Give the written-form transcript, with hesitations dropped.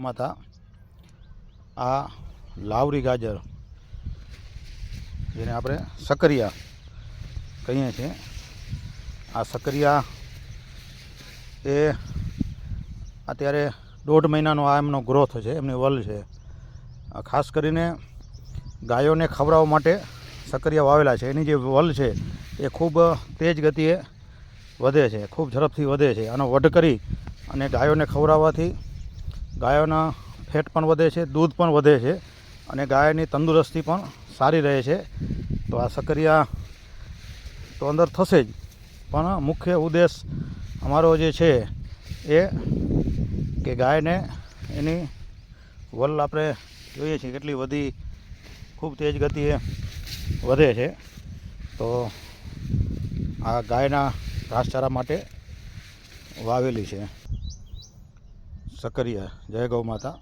માતા આ લાવરી ગાજર જેને આપણે સકરિયા કહીએ છીએ, આ સકરિયા એ અત્યારે 1.5 મહિનાનો આ એમનો ગ્રોથ છે, એમની વલ છે. ખાસ કરીને ગાયોને ખવડાવવા માટે સકરિયા વાવેલા છે. એની જે વલ છે એ ખૂબ તેજ ગતિએ વધે છે, ખૂબ ઝડપથી વધે છે. આનો વઢ કરી અને ગાયોને ખવડાવવાથી ગાયોના ફેટ પણ વધે છે, દૂધ પણ વધે છે અને ગાયની તંદુરસ્તી પણ સારી રહે છે. તો આ સકરિયા તો અંદર થશે જ, પણ મુખ્ય ઉદ્દેશ અમારો જે છે એ કે ગાયને એની વલ આપણે જોઈએ છીએ કેટલી વધી, ખૂબ તેજ ગતિએ વધે છે. તો આ ગાયના ઘાસચારા માટે વાવેલી છે સકરિયા. જય ગૌ માતા.